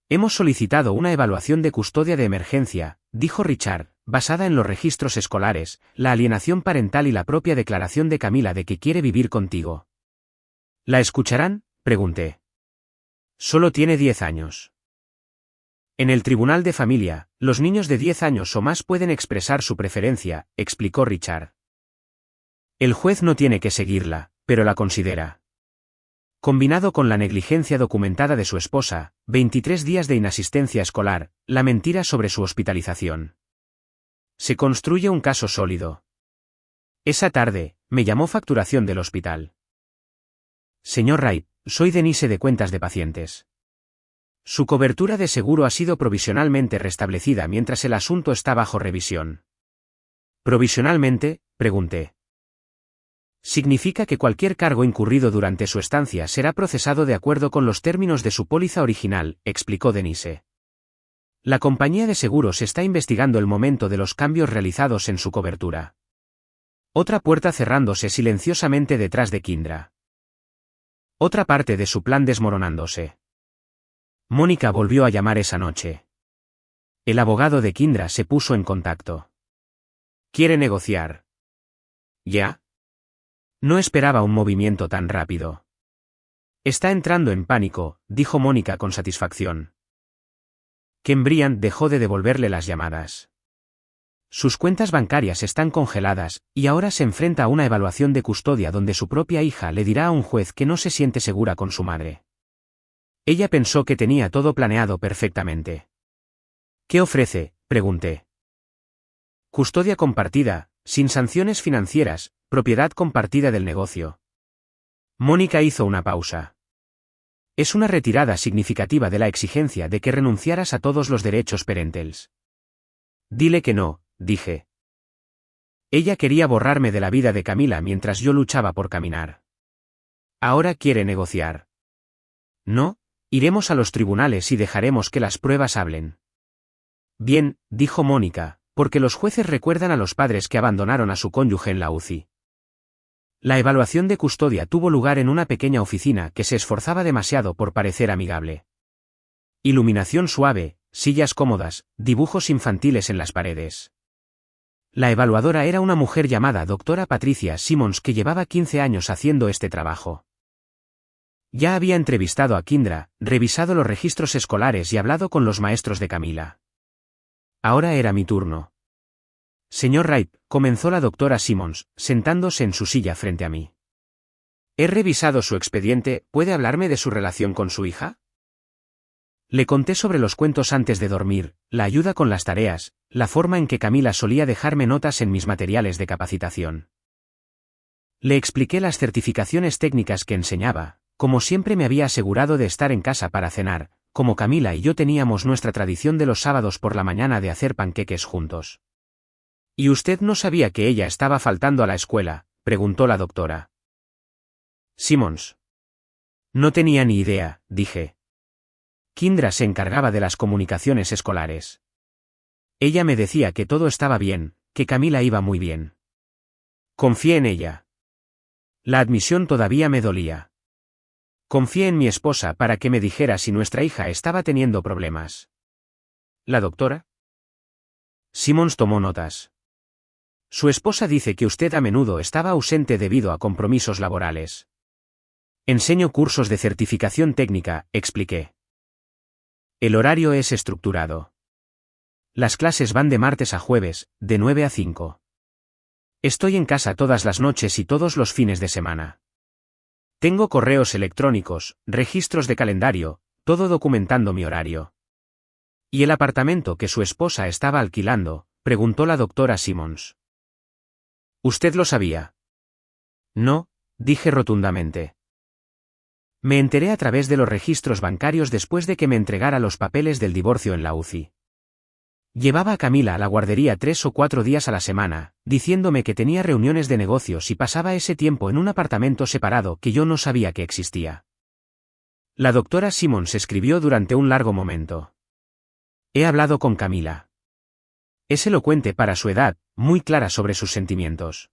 Hemos solicitado una evaluación de custodia de emergencia, dijo Richard, basada en los registros escolares, la alienación parental y la propia declaración de Camila de que quiere vivir contigo. ¿La escucharán?, pregunté. Solo tiene 10 años. En el tribunal de familia, los niños de 10 años o más pueden expresar su preferencia, explicó Richard. El juez no tiene que seguirla, pero la considera. Combinado con la negligencia documentada de su esposa, 23 días de inasistencia escolar, la mentira sobre su hospitalización. Se construye un caso sólido. Esa tarde, me llamó facturación del hospital. Señor Wright, soy Denise de cuentas de pacientes. Su cobertura de seguro ha sido provisionalmente restablecida mientras el asunto está bajo revisión. ¿Provisionalmente?, pregunté. Significa que cualquier cargo incurrido durante su estancia será procesado de acuerdo con los términos de su póliza original, explicó Denise. La compañía de seguros está investigando el momento de los cambios realizados en su cobertura. Otra puerta cerrándose silenciosamente detrás de Kindra. Otra parte de su plan desmoronándose. Mónica volvió a llamar esa noche. El abogado de Kindra se puso en contacto. ¿Quiere negociar? ¿Ya? No esperaba un movimiento tan rápido. Está entrando en pánico, dijo Mónica con satisfacción. Cambrian dejó de devolverle las llamadas. Sus cuentas bancarias están congeladas, y ahora se enfrenta a una evaluación de custodia donde su propia hija le dirá a un juez que no se siente segura con su madre. Ella pensó que tenía todo planeado perfectamente. ¿Qué ofrece?, pregunté. Custodia compartida, sin sanciones financieras, propiedad compartida del negocio. Mónica hizo una pausa. Es una retirada significativa de la exigencia de que renunciaras a todos los derechos parentales. Dile que no, dije. Ella quería borrarme de la vida de Camila mientras yo luchaba por caminar. Ahora quiere negociar. No, iremos a los tribunales y dejaremos que las pruebas hablen. Bien, dijo Mónica, porque los jueces recuerdan a los padres que abandonaron a su cónyuge en la UCI. La evaluación de custodia tuvo lugar en una pequeña oficina que se esforzaba demasiado por parecer amigable. Iluminación suave, sillas cómodas, dibujos infantiles en las paredes. La evaluadora era una mujer llamada doctora Patricia Simmons que llevaba 15 años haciendo este trabajo. Ya había entrevistado a Kindra, revisado los registros escolares y hablado con los maestros de Camila. Ahora era mi turno. Señor Wright, comenzó la doctora Simmons, sentándose en su silla frente a mí. He revisado su expediente, ¿puede hablarme de su relación con su hija? Le conté sobre los cuentos antes de dormir, la ayuda con las tareas, la forma en que Camila solía dejarme notas en mis materiales de capacitación. Le expliqué las certificaciones técnicas que enseñaba, como siempre me había asegurado de estar en casa para cenar, como Camila y yo teníamos nuestra tradición de los sábados por la mañana de hacer panqueques juntos. ¿Y usted no sabía que ella estaba faltando a la escuela?, preguntó la doctora. Simmons. No tenía ni idea, dije. Kindra se encargaba de las comunicaciones escolares. Ella me decía que todo estaba bien, que Camila iba muy bien. Confié en ella. La admisión todavía me dolía. Confié en mi esposa para que me dijera si nuestra hija estaba teniendo problemas. ¿La doctora? Simmons tomó notas. Su esposa dice que usted a menudo estaba ausente debido a compromisos laborales. Enseño cursos de certificación técnica, expliqué. El horario es estructurado. Las clases van de martes a jueves, de 9 a 5. Estoy en casa todas las noches y todos los fines de semana. Tengo correos electrónicos, registros de calendario, todo documentando mi horario. ¿Y el apartamento que su esposa estaba alquilando?, preguntó la doctora Simmons. ¿Usted lo sabía? No, dije rotundamente. Me enteré a través de los registros bancarios después de que me entregara los papeles del divorcio en la UCI. Llevaba a Camila a la guardería 3 o 4 días a la semana, diciéndome que tenía reuniones de negocios y pasaba ese tiempo en un apartamento separado que yo no sabía que existía. La doctora Simmons escribió durante un largo momento. He hablado con Camila. Es elocuente para su edad, muy clara sobre sus sentimientos.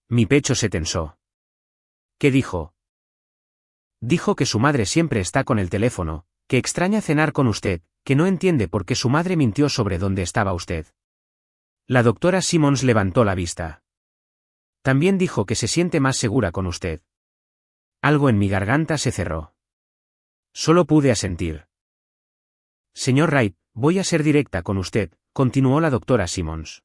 Mi pecho se tensó. ¿Qué dijo? Dijo que su madre siempre está con el teléfono, que extraña cenar con usted, que no entiende por qué su madre mintió sobre dónde estaba usted. La doctora Simmons levantó la vista. También dijo que se siente más segura con usted. Algo en mi garganta se cerró. Solo pude asentir. Señor Wright, voy a ser directa con usted, continuó la doctora Simmons.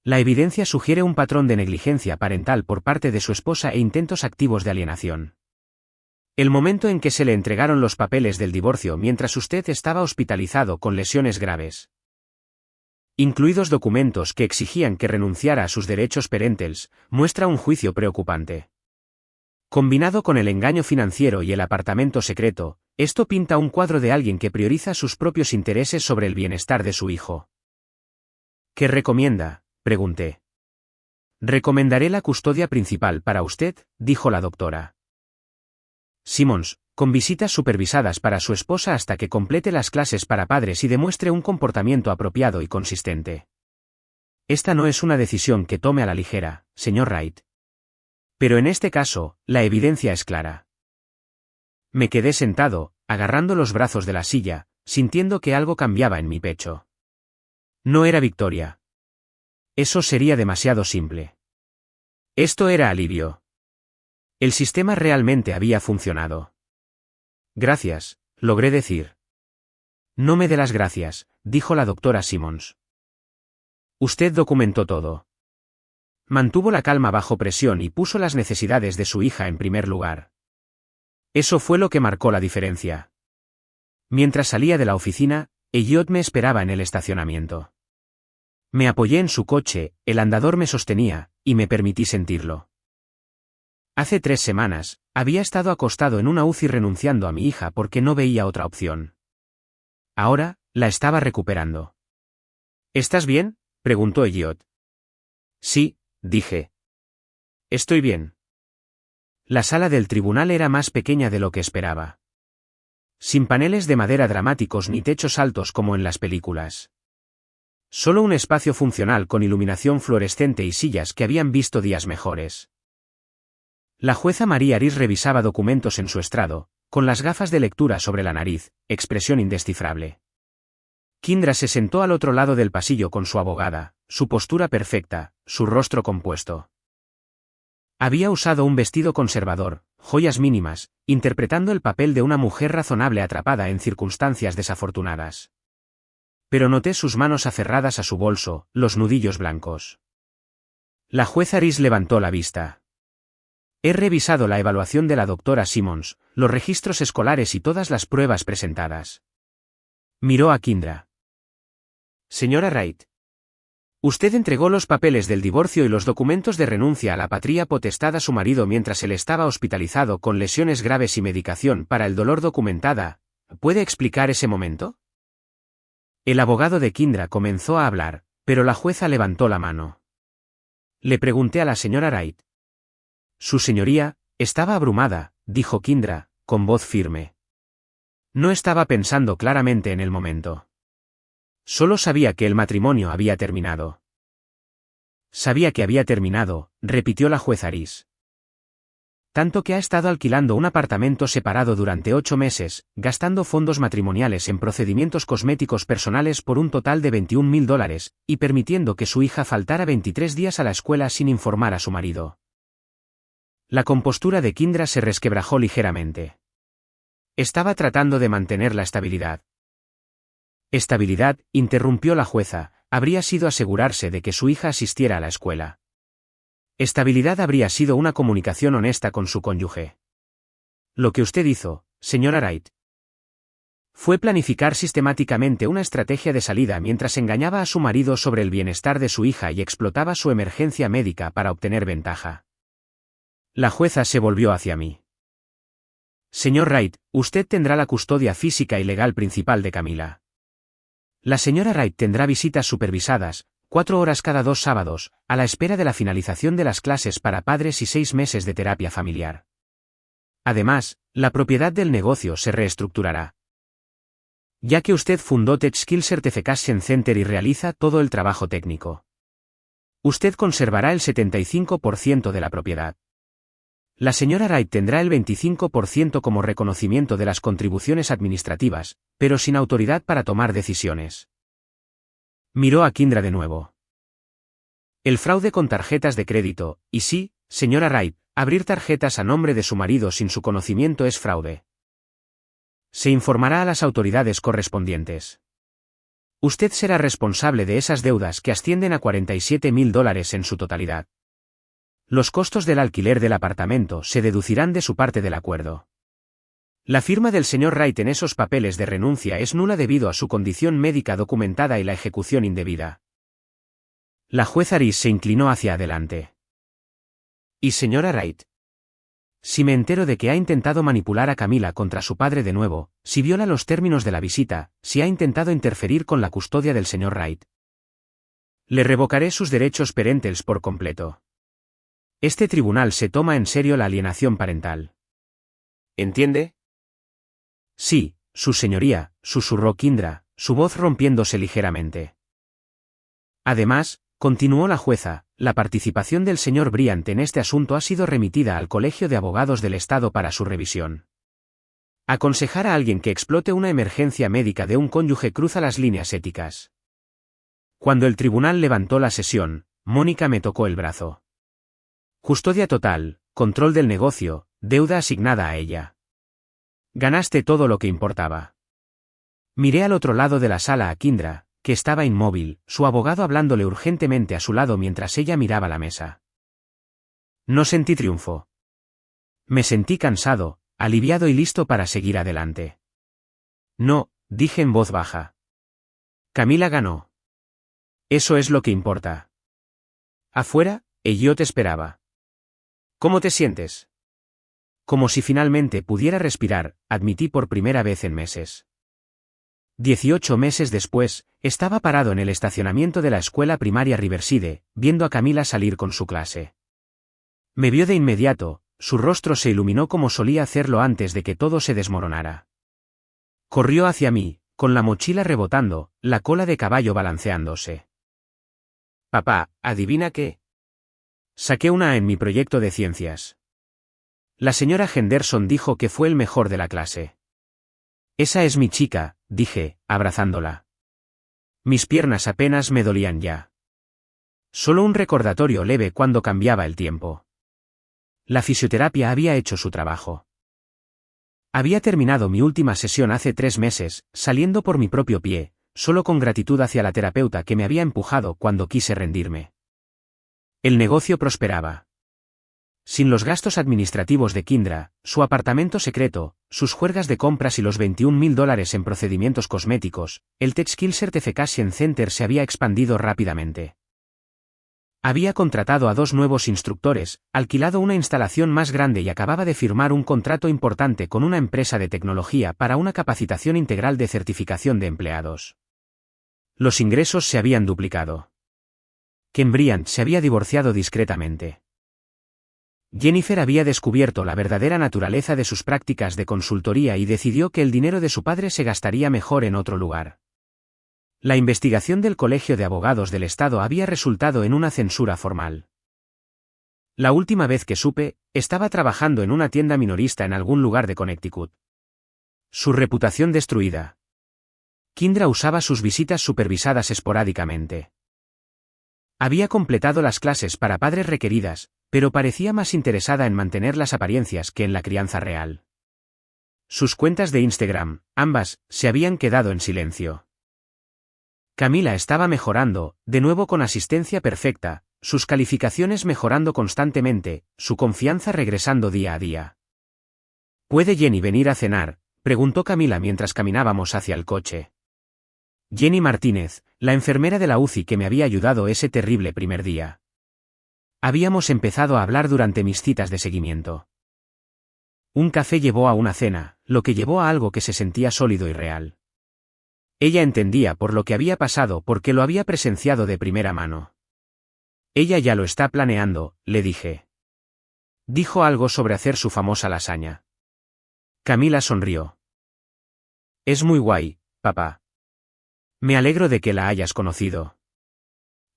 La evidencia sugiere un patrón de negligencia parental por parte de su esposa e intentos activos de alienación. El momento en que se le entregaron los papeles del divorcio mientras usted estaba hospitalizado con lesiones graves, incluidos documentos que exigían que renunciara a sus derechos parentales, muestra un juicio preocupante. Combinado con el engaño financiero y el apartamento secreto, esto pinta un cuadro de alguien que prioriza sus propios intereses sobre el bienestar de su hijo. ¿Qué recomienda?, pregunté. Recomendaré la custodia principal para usted, dijo la doctora Simmons, con visitas supervisadas para su esposa hasta que complete las clases para padres y demuestre un comportamiento apropiado y consistente. Esta no es una decisión que tome a la ligera, señor Wright. Pero en este caso, la evidencia es clara. Me quedé sentado, agarrando los brazos de la silla, sintiendo que algo cambiaba en mi pecho. No era victoria. Eso sería demasiado simple. Esto era alivio. El sistema realmente había funcionado. Gracias, logré decir. No me dé las gracias, dijo la doctora Simmons. Usted documentó todo. Mantuvo la calma bajo presión y puso las necesidades de su hija en primer lugar. Eso fue lo que marcó la diferencia. Mientras salía de la oficina, Elliot me esperaba en el estacionamiento. Me apoyé en su coche, el andador me sostenía, y me permití sentirlo. Hace 3 semanas, había estado acostado en una UCI renunciando a mi hija porque no veía otra opción. Ahora, la estaba recuperando. ¿Estás bien?, preguntó Elliot. Sí, dije. Estoy bien. La sala del tribunal era más pequeña de lo que esperaba. Sin paneles de madera dramáticos ni techos altos como en las películas. Solo un espacio funcional con iluminación fluorescente y sillas que habían visto días mejores. La jueza María Aris revisaba documentos en su estrado, con las gafas de lectura sobre la nariz, expresión indescifrable. Kindra se sentó al otro lado del pasillo con su abogada, su postura perfecta, su rostro compuesto. Había usado un vestido conservador, joyas mínimas, interpretando el papel de una mujer razonable atrapada en circunstancias desafortunadas. Pero noté sus manos aferradas a su bolso, los nudillos blancos. La jueza Aris levantó la vista. He revisado la evaluación de la doctora Simmons, los registros escolares y todas las pruebas presentadas. Miró a Kindra. Señora Wright. Usted entregó los papeles del divorcio y los documentos de renuncia a la patria potestad a su marido mientras él estaba hospitalizado con lesiones graves y medicación para el dolor documentada. ¿Puede explicar ese momento? El abogado de Kindra comenzó a hablar, pero la jueza levantó la mano. Le pregunté a la señora Wright. Su señoría, estaba abrumada, dijo Kindra, con voz firme. No estaba pensando claramente en el momento. Solo sabía que el matrimonio había terminado. Sabía que había terminado, repitió la jueza Aris. Tanto que ha estado alquilando un apartamento separado durante 8 meses, gastando fondos matrimoniales en procedimientos cosméticos personales por un total de $21.000, y permitiendo que su hija faltara 23 días a la escuela sin informar a su marido. La compostura de Kindra se resquebrajó ligeramente. Estaba tratando de mantener la estabilidad. Estabilidad, interrumpió la jueza, habría sido asegurarse de que su hija asistiera a la escuela. Estabilidad habría sido una comunicación honesta con su cónyuge. Lo que usted hizo, señora Wright, fue planificar sistemáticamente una estrategia de salida mientras engañaba a su marido sobre el bienestar de su hija y explotaba su emergencia médica para obtener ventaja. La jueza se volvió hacia mí. Señor Wright, usted tendrá la custodia física y legal principal de Camila. La señora Wright tendrá visitas supervisadas, 4 horas cada 2 sábados, a la espera de la finalización de las clases para padres y 6 meses de terapia familiar. Además, la propiedad del negocio se reestructurará. Ya que usted fundó Tech Skill Certification Center y realiza todo el trabajo técnico. Usted conservará el 75% de la propiedad. La señora Wright tendrá el 25% como reconocimiento de las contribuciones administrativas, pero sin autoridad para tomar decisiones. Miró a Kindra de nuevo. El fraude con tarjetas de crédito, y sí, señora Wright, abrir tarjetas a nombre de su marido sin su conocimiento es fraude. Se informará a las autoridades correspondientes. Usted será responsable de esas deudas que ascienden a $47.000 en su totalidad. Los costos del alquiler del apartamento se deducirán de su parte del acuerdo. La firma del señor Wright en esos papeles de renuncia es nula debido a su condición médica documentada y la ejecución indebida. La jueza Aris se inclinó hacia adelante. ¿Y señora Wright? Si me entero de que ha intentado manipular a Camila contra su padre de nuevo, si viola los términos de la visita, si ha intentado interferir con la custodia del señor Wright, le revocaré sus derechos parentales por completo. Este tribunal se toma en serio la alienación parental. ¿Entiende? Sí, su señoría, susurró Kindra, su voz rompiéndose ligeramente. Además, continuó la jueza, la participación del señor Bryant en este asunto ha sido remitida al Colegio de Abogados del Estado para su revisión. Aconsejar a alguien que explote una emergencia médica de un cónyuge cruza las líneas éticas. Cuando el tribunal levantó la sesión, Mónica me tocó el brazo. Custodia total, control del negocio, deuda asignada a ella. Ganaste todo lo que importaba. Miré al otro lado de la sala a Kindra, que estaba inmóvil, su abogado hablándole urgentemente a su lado mientras ella miraba la mesa. No sentí triunfo. Me sentí cansado, aliviado y listo para seguir adelante. No, dije en voz baja. Camila ganó. Eso es lo que importa. Afuera, yo te esperaba. ¿Cómo te sientes? Como si finalmente pudiera respirar, admití por primera vez en meses. 18 meses después, estaba parado en el estacionamiento de la escuela primaria Riverside, viendo a Camila salir con su clase. Me vio de inmediato, su rostro se iluminó como solía hacerlo antes de que todo se desmoronara. Corrió hacia mí, con la mochila rebotando, la cola de caballo balanceándose. Papá, ¿adivina qué? Saqué una A en mi proyecto de ciencias. La señora Henderson dijo que fue el mejor de la clase. Esa es mi chica, dije, abrazándola. Mis piernas apenas me dolían ya. Solo un recordatorio leve cuando cambiaba el tiempo. La fisioterapia había hecho su trabajo. Había terminado mi última sesión hace 3 meses, saliendo por mi propio pie, solo con gratitud hacia la terapeuta que me había empujado cuando quise rendirme. El negocio prosperaba. Sin los gastos administrativos de Kindra, su apartamento secreto, sus juergas de compras y los $21.000 en procedimientos cosméticos, el TechSkill Certification Center se había expandido rápidamente. Había contratado a 2 nuevos instructores, alquilado una instalación más grande y acababa de firmar un contrato importante con una empresa de tecnología para una capacitación integral de certificación de empleados. Los ingresos se habían duplicado. Ken Bryant se había divorciado discretamente. Jennifer había descubierto la verdadera naturaleza de sus prácticas de consultoría y decidió que el dinero de su padre se gastaría mejor en otro lugar. La investigación del Colegio de Abogados del Estado había resultado en una censura formal. La última vez que supe, estaba trabajando en una tienda minorista en algún lugar de Connecticut. Su reputación destruida. Kindra usaba sus visitas supervisadas esporádicamente. Había completado las clases para padres requeridas, pero parecía más interesada en mantener las apariencias que en la crianza real. Sus cuentas de Instagram, ambas, se habían quedado en silencio. Camila estaba mejorando, de nuevo con asistencia perfecta, sus calificaciones mejorando constantemente, su confianza regresando día a día. ¿Puede Jenny venir a cenar?, preguntó Camila mientras caminábamos hacia el coche. Jenny Martínez, la enfermera de la UCI que me había ayudado ese terrible primer día. Habíamos empezado a hablar durante mis citas de seguimiento. Un café llevó a una cena, lo que llevó a algo que se sentía sólido y real. Ella entendía por lo que había pasado porque lo había presenciado de primera mano. Ella ya lo está planeando, le dije. Dijo algo sobre hacer su famosa lasaña. Camila sonrió. Es muy guay, papá. Me alegro de que la hayas conocido.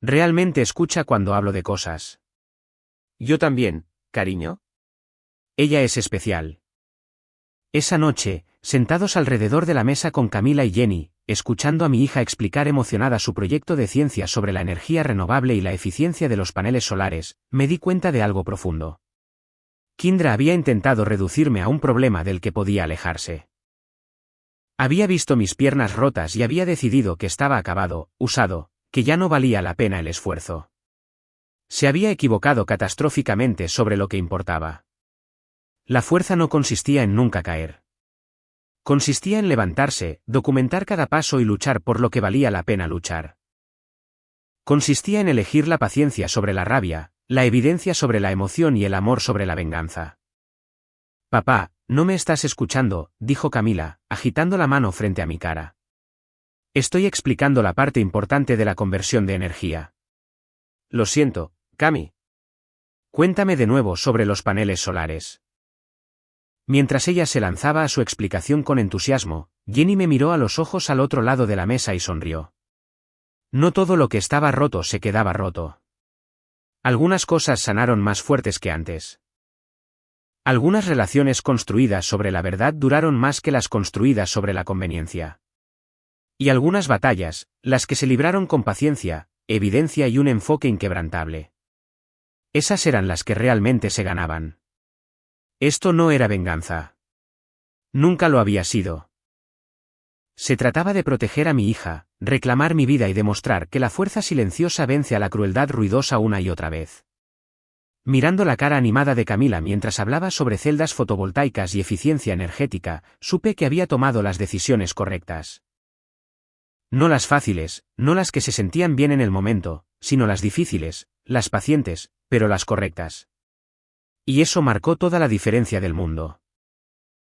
Realmente escucha cuando hablo de cosas. Yo también, cariño. Ella es especial. Esa noche, sentados alrededor de la mesa con Camila y Jenny, escuchando a mi hija explicar emocionada su proyecto de ciencia sobre la energía renovable y la eficiencia de los paneles solares, me di cuenta de algo profundo. Kindra había intentado reducirme a un problema del que podía alejarse. Había visto mis piernas rotas y había decidido que estaba acabado, usado, que ya no valía la pena el esfuerzo. Se había equivocado catastróficamente sobre lo que importaba. La fuerza no consistía en nunca caer. Consistía en levantarse, documentar cada paso y luchar por lo que valía la pena luchar. Consistía en elegir la paciencia sobre la rabia, la evidencia sobre la emoción y el amor sobre la venganza. Papá, no me estás escuchando, dijo Camila, agitando la mano frente a mi cara. Estoy explicando la parte importante de la conversión de energía. Lo siento, Cami. Cuéntame de nuevo sobre los paneles solares. Mientras ella se lanzaba a su explicación con entusiasmo, Jenny me miró a los ojos al otro lado de la mesa y sonrió. No todo lo que estaba roto se quedaba roto. Algunas cosas sanaron más fuertes que antes. Algunas relaciones construidas sobre la verdad duraron más que las construidas sobre la conveniencia. Y algunas batallas, las que se libraron con paciencia, evidencia y un enfoque inquebrantable. Esas eran las que realmente se ganaban. Esto no era venganza. Nunca lo había sido. Se trataba de proteger a mi hija, reclamar mi vida y demostrar que la fuerza silenciosa vence a la crueldad ruidosa una y otra vez. Mirando la cara animada de Camila mientras hablaba sobre celdas fotovoltaicas y eficiencia energética, supe que había tomado las decisiones correctas. No las fáciles, no las que se sentían bien en el momento, sino las difíciles, las pacientes, pero las correctas. Y eso marcó toda la diferencia del mundo.